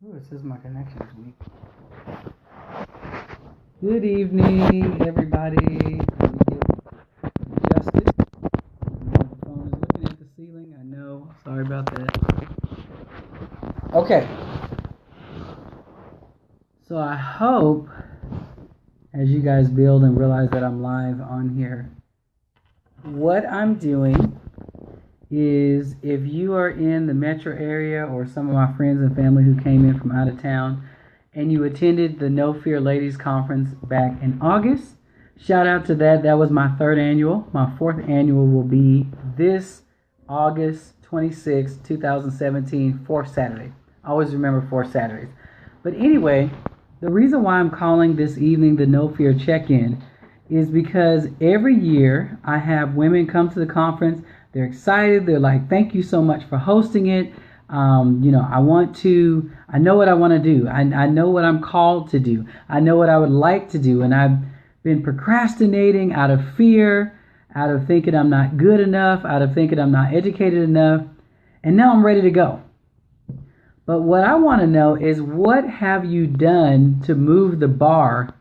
Ooh, it says my connection is weak. Good evening, everybody. Let me get adjusted. The phone is looking at the ceiling. I know. Sorry about that. Okay. So I hope, as you guys build and realize that I'm live on here, what I'm doing is if you are in the metro area or some of my friends and family who came in from out of town and you attended the No Fear Ladies Conference back in August, shout out to that. That was my third annual. My fourth annual will be this August 26, 2017, fourth Saturday. I always remember fourth Saturdays. But anyway, the reason why I'm calling this evening the No Fear Check-In is because every year I have women come to the conference. They're excited. They're like, thank you so much for hosting it. I know what I want to do. I know what I'm called to do. I know what I would like to do. And I've been procrastinating out of fear, out of thinking I'm not good enough, out of thinking I'm not educated enough. And now I'm ready to go. But what I want to know is, what have you done to move the bar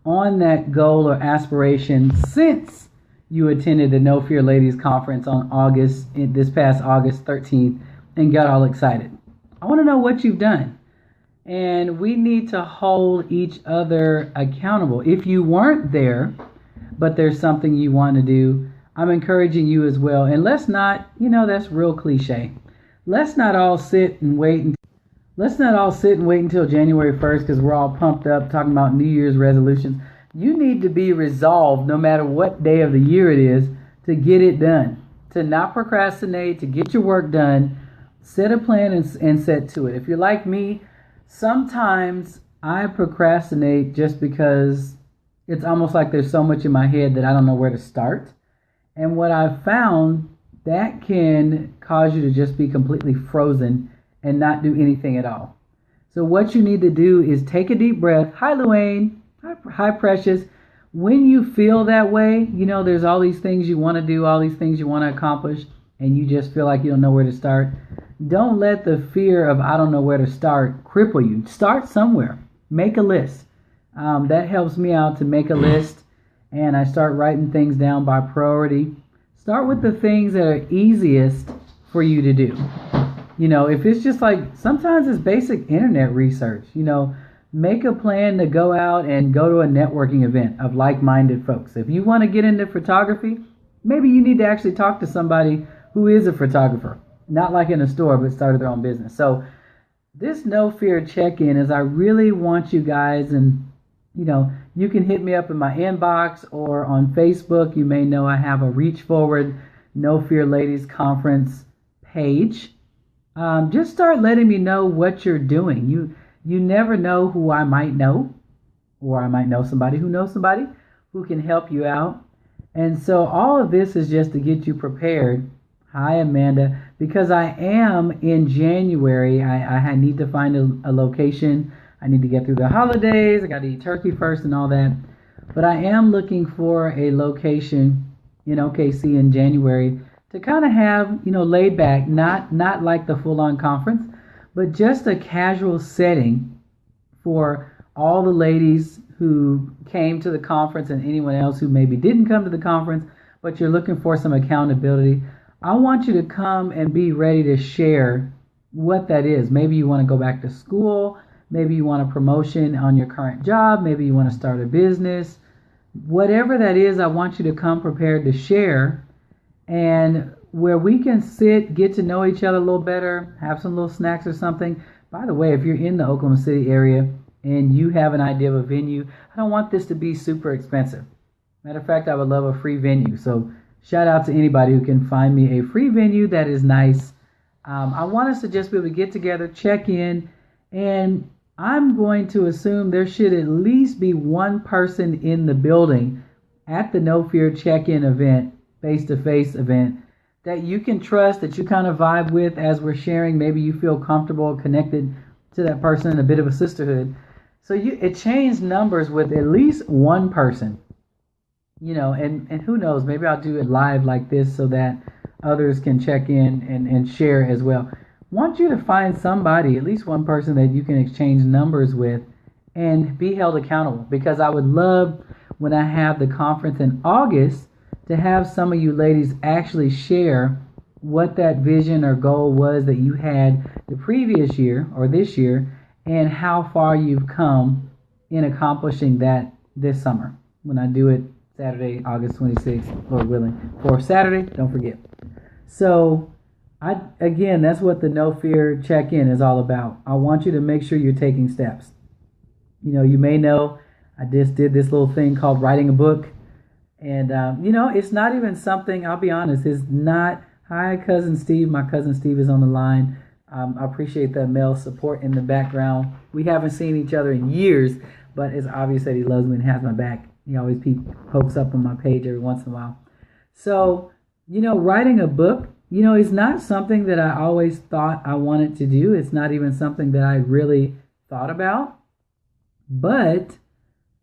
on that goal or aspiration since you attended the No Fear Ladies Conference on this past August 13th and got all excited? I want to know what you've done. And we need to hold each other accountable. If you weren't there, but there's something you want to do, I'm encouraging you as well. And let's not, that's real cliche. Let's not all sit and wait until January 1st because we're all pumped up talking about New Year's resolutions. You need to be resolved no matter what day of the year it is to get it done, to not procrastinate, to get your work done. Set a plan and set to it. If you're like me, sometimes I procrastinate just because it's almost like there's so much in my head that I don't know where to start. And what I've found, that can cause you to just be completely frozen and not do anything at all. So what you need to do is take a deep breath. Hi, Luane. Hi, Precious. When you feel that way, there's all these things you want to do, all these things you want to accomplish, and you just feel like you don't know where to start. Don't let the fear of I don't know where to start cripple you. Start somewhere. Make a list. That helps me out to make a list, and I start writing things down by priority. Start with the things that are easiest for you to do. If it's just like, sometimes it's basic internet research, make a plan to go out and go to a networking event of like-minded folks. If you want to get into photography, maybe you need to actually talk to somebody who is a photographer, not like in a store, but started their own business. So this No Fear check-in is, I really want you guys, and you can hit me up in my inbox or on Facebook. You may know I have a Reach Forward No Fear Ladies Conference page. Just start letting me know what you're doing. You never know who I might know, or I might know somebody who can help you out. And so all of this is just to get you prepared. Hi, Amanda. Because I am in January, I need to find a location. I need to get through the holidays. I got to eat turkey first and all that. But I am looking for a location in OKC in January to kind of have, laid back, not like the full-on conference, but just a casual setting for all the ladies who came to the conference and anyone else who maybe didn't come to the conference, but you're looking for some accountability. I want you to come and be ready to share what that is. Maybe you want to go back to school. Maybe you want a promotion on your current job. Maybe you want to start a business. Whatever that is, I want you to come prepared to share, and where we can sit, get to know each other a little better, have some little snacks or something. By the way, if you're in the Oklahoma City area and you have an idea of a venue, I don't want this to be super expensive. Matter of fact, I would love a free venue. So shout out to anybody who can find me a free venue that is nice. I want us to just be able to get together, check in, and I'm going to assume there should at least be one person in the building at the No Fear check-in event, face-to-face event, that you can trust, that you kind of vibe with as we're sharing. Maybe you feel comfortable, connected to that person, a bit of a sisterhood. So it changed numbers with at least one person, and who knows, maybe I'll do it live like this so that others can check in and share as well. want you to find somebody, at least one person that you can exchange numbers with and be held accountable. Because I would love, when I have the conference in August, to have some of you ladies actually share what that vision or goal was that you had the previous year or this year, and how far you've come in accomplishing that this summer when I do it Saturday, August 26th, Lord willing. For Saturday, don't forget. So, again, that's what the No Fear check-in is all about. I want you to make sure you're taking steps. You know, you may know I just did this little thing called writing a book. And, it's not even something, I'll be honest, it's not, hi, Cousin Steve. My Cousin Steve is on the line. I appreciate that male support in the background. We haven't seen each other in years, but it's obvious that he loves me and has my back. He always pokes up on my page every once in a while. So, writing a book, is not something that I always thought I wanted to do. It's not even something that I really thought about. But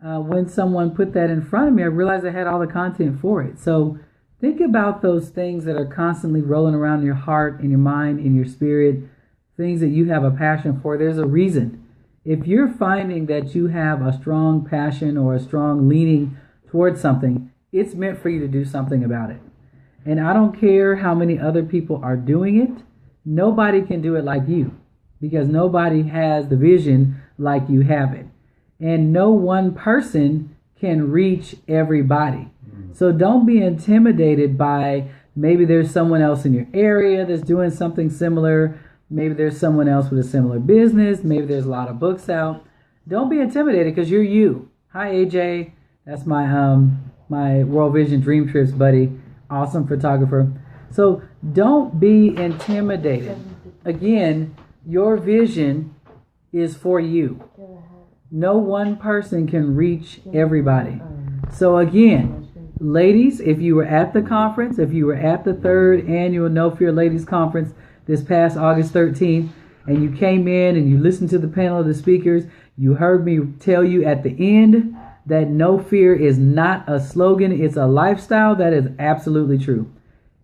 when someone put that in front of me, I realized I had all the content for it. So think about those things that are constantly rolling around in your heart, in your mind, in your spirit, things that you have a passion for. There's a reason. If you're finding that you have a strong passion or a strong leaning towards something, it's meant for you to do something about it. And I don't care how many other people are doing it. Nobody can do it like you, because nobody has the vision like you have it. And no one person can reach everybody. So don't be intimidated by maybe there's someone else in your area that's doing something similar. Maybe there's someone else with a similar business. Maybe there's a lot of books out. Don't be intimidated, because you're you. Hi, AJ. That's my World Vision Dream Trips buddy. Awesome photographer. So don't be intimidated. Again, your vision is for you. No one person can reach everybody. So again, ladies, if you were at the conference, if you were at the 3rd annual No Fear Ladies Conference this past August 13th, and you came in and you listened to the panel of the speakers, you heard me tell you at the end that no fear is not a slogan, it's a lifestyle. That is absolutely true.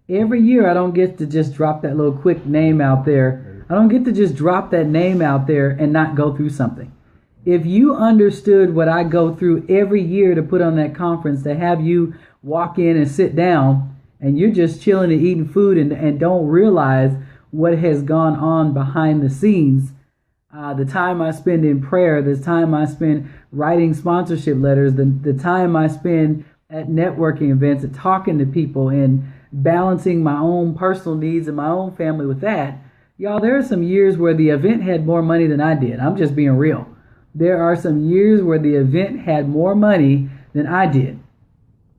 Every year I don't get to just drop that little quick name out there. I don't get to just drop that name out there and not go through something. If you understood what I go through every year to put on that conference, to have you walk in and sit down and you're just chilling and eating food and don't realize what has gone on behind the scenes, the time I spend in prayer, the time I spend writing sponsorship letters, the time I spend at networking events and talking to people and balancing my own personal needs and my own family with that. Y'all, there are some years where the event had more money than I did. I'm just being real. There are some years where the event had more money than I did,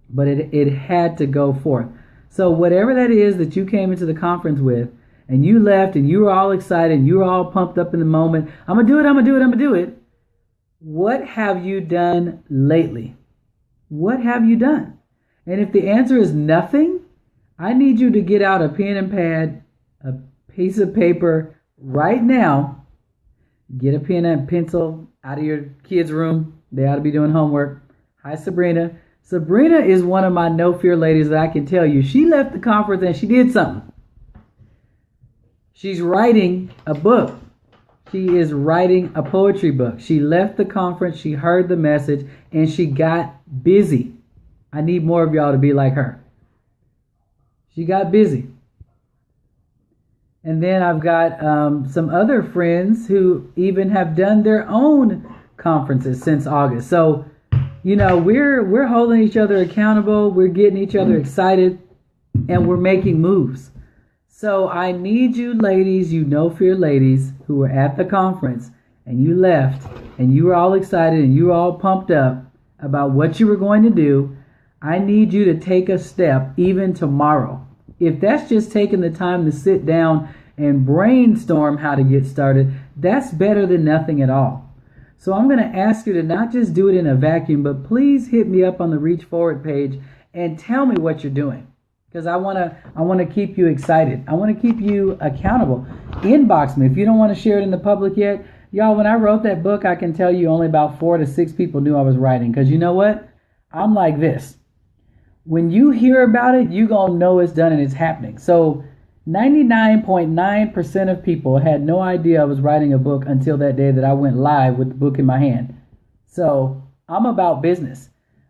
but it had to go forth. So whatever that is that you came into the conference with, and you left and you were all excited and you were all pumped up in the moment, I'm going to do it, I'm going to do it, I'm going to do it. What have you done lately? What have you done? And if the answer is nothing, I need you to get out a pen and pad, a piece of paper right now. Get a pen and pencil out of your kids' room. They ought to be doing homework. Hi, Sabrina. Sabrina is one of my No Fear ladies that I can tell you. She left the conference and she did something. She's writing a book. She is writing a poetry book. She left the conference, she heard the message, and she got busy. I need more of y'all to be like her. She got busy. And then I've got some other friends who even have done their own conferences since August. So, we're holding each other accountable. We're getting each other excited, and we're making moves. So I need you ladies, you No Fear ladies, who were at the conference and you left and you were all excited and you were all pumped up about what you were going to do. I need you to take a step even tomorrow. If that's just taking the time to sit down and brainstorm how to get started, that's better than nothing at all. So I'm going to ask you to not just do it in a vacuum, but please hit me up on the Reach Forward page and tell me what you're doing. Because I want to keep you excited. I want to keep you accountable. Inbox me if you don't want to share it in the public yet. Y'all, when I wrote that book, I can tell you only about 4 to 6 people knew I was writing. Because you know what? I'm like this. When you hear about it, you're going to know it's done and it's happening. So 99.9% of people had no idea I was writing a book until that day that I went live with the book in my hand. So I'm about business.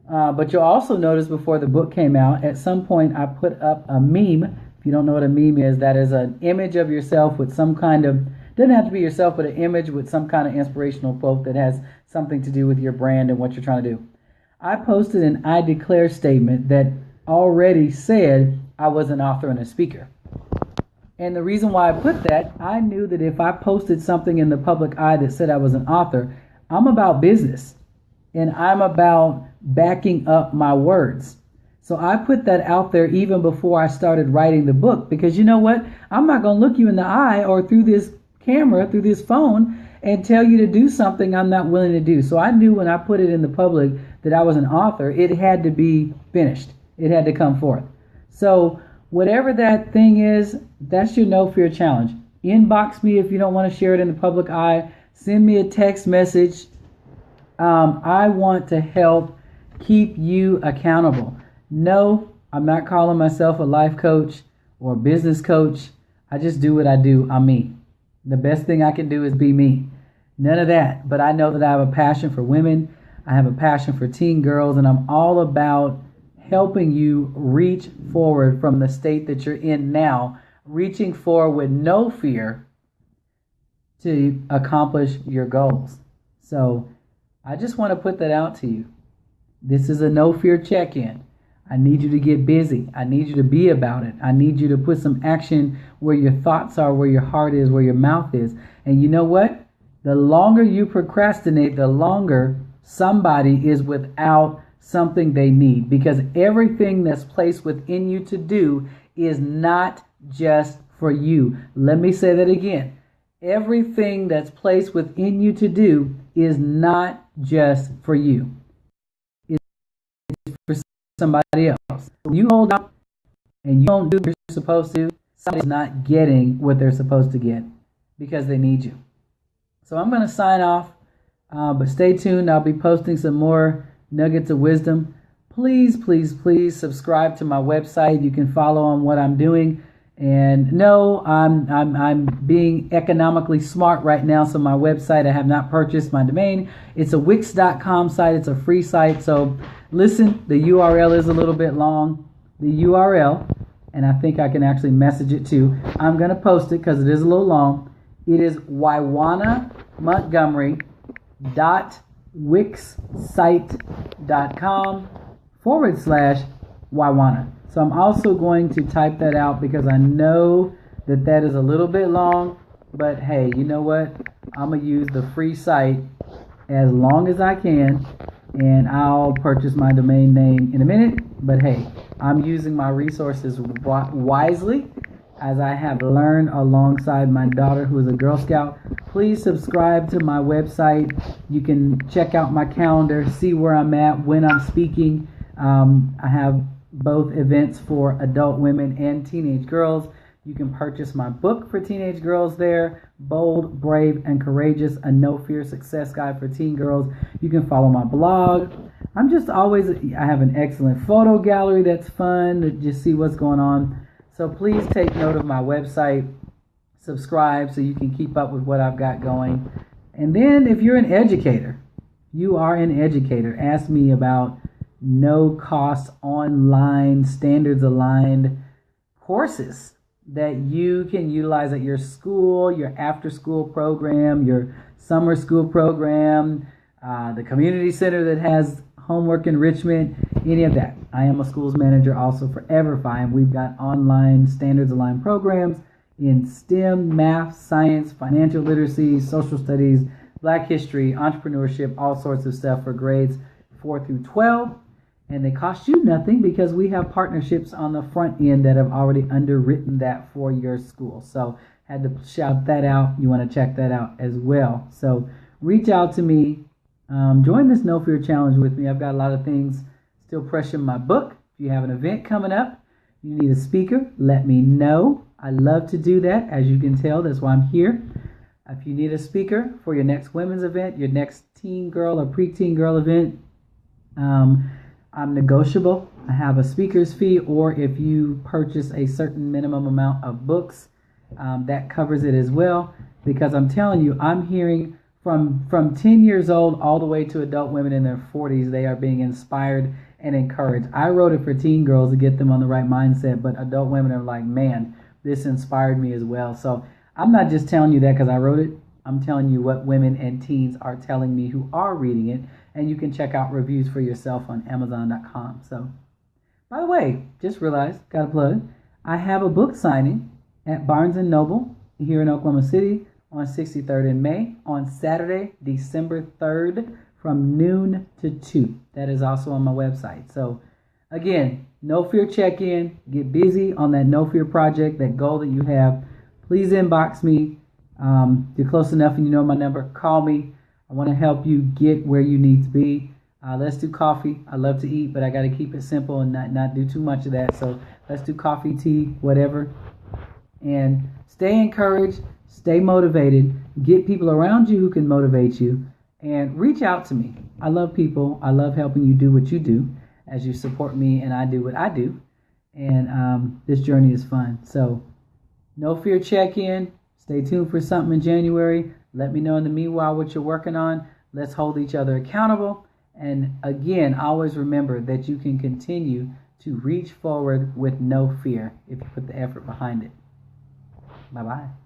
But you'll also notice before the book came out, at some point I put up a meme. If you don't know what a meme is, that is an image of yourself with some kind of, doesn't have to be yourself, but an image with some kind of inspirational quote that has something to do with your brand and what you're trying to do. I posted an I declare statement that already said I was an author and a speaker. And the reason why I put that, I knew that if I posted something in the public eye that said I was an author, I'm about business and I'm about backing up my words. So I put that out there even before I started writing the book, because you know what? I'm not going to look you in the eye or through this camera, through this phone, and tell you to do something I'm not willing to do. So I knew when I put it in the public that I was an author, it had to be finished. It had to come forth. So whatever that thing is, that's your No Fear Challenge. Inbox me if you don't want to share it in the public eye. Send me a text message. I want to help keep you accountable. No, I'm not calling myself a life coach or business coach. I just do what I do. I'm me. The best thing I can do is be me. None of that. But I know that I have a passion for women. I have a passion for teen girls, and I'm all about helping you reach forward from the state that you're in now, reaching forward with no fear to accomplish your goals. So I just want to put that out to you. This is a no fear check-in. I need you to get busy. I need you to be about it. I need you to put some action where your thoughts are, where your heart is, where your mouth is. And you know what? The longer you procrastinate, the longer somebody is without something they need, because everything that's placed within you to do is not just for you. Let me say that again. Everything that's placed within you to do is not just for you. It's for somebody else. When you hold out and you don't do what you're supposed to, somebody's not getting what they're supposed to get because they need you. So I'm going to sign off, but stay tuned. I'll be posting some more nuggets of wisdom. Please, please, please subscribe to my website. You can follow on what I'm doing. And no, I'm being economically smart right now. So my website, I have not purchased my domain. It's a Wix.com site. It's a free site. So listen, the URL is a little bit long. The URL, and I think I can actually message it too. I'm going to post it because it is a little long. It is wywanamontgomery.wixsite.com/Wywana. So I'm also going to type that out because I know that that is a little bit long. But hey, you know what? I'm going to use the free site as long as I can, and I'll purchase my domain name in a minute. But hey, I'm using my resources wisely, as I have learned alongside my daughter, who is a Girl Scout. Please subscribe to my website. You can check out my calendar, see where I'm at, when I'm speaking. I have both events for adult women and teenage girls. You can purchase my book for teenage girls there, Bold, Brave, and Courageous, a No Fear Success Guide for teen girls. You can follow my blog. I have an excellent photo gallery that's fun to just see what's going on. So please take note of my website, subscribe so you can keep up with what I've got going. And then if you're an educator, ask me about no-cost online standards-aligned courses that you can utilize at your school, your after-school program, your summer school program, the community center that has homework enrichment, any of that. I am a schools manager also for EverFi, and we've got online standards-aligned programs in STEM, math, science, financial literacy, social studies, Black history, entrepreneurship, all sorts of stuff for grades 4 through 12. And they cost you nothing because we have partnerships on the front end that have already underwritten that for your school. So had to shout that out. You want to check that out as well. So reach out to me. Join this No Fear Challenge with me. I've got a lot of things still fresh in my book. If you have an event coming up, you need a speaker, let me know. I love to do that. As you can tell, that's why I'm here. If you need a speaker for your next women's event, your next teen girl or preteen girl event, I'm negotiable. I have a speaker's fee, or if you purchase a certain minimum amount of books, that covers it as well. Because I'm telling you, I'm hearing from 10 years old all the way to adult women in their 40s, they are being inspired and encouraged. I wrote it for teen girls to get them on the right mindset, but adult women are like, man, this inspired me as well. So I'm not just telling you that because I wrote it. I'm telling you what women and teens are telling me who are reading it, and you can check out reviews for yourself on Amazon.com. So, by the way, just realized, got a plug. I have a book signing at Barnes & Noble here in Oklahoma City on 63rd in May on Saturday, December 3rd from noon to 2. That is also on my website. So again, No Fear check-in. Get busy on that No Fear project, that goal that you have. Please inbox me. If you're close enough and you know my number, call me. I want to help you get where you need to be. Let's do coffee. I love to eat, but I got to keep it simple and not do too much of that. So let's do coffee, tea, whatever. And stay encouraged. Stay motivated. Get people around you who can motivate you. And reach out to me. I love people. I love helping you do what you do as you support me and I do what I do. And this journey is fun. So, No Fear check-in. Stay tuned for something in January. Let me know in the meanwhile what you're working on. Let's hold each other accountable. And again, always remember that you can continue to reach forward with no fear if you put the effort behind it. Bye-bye.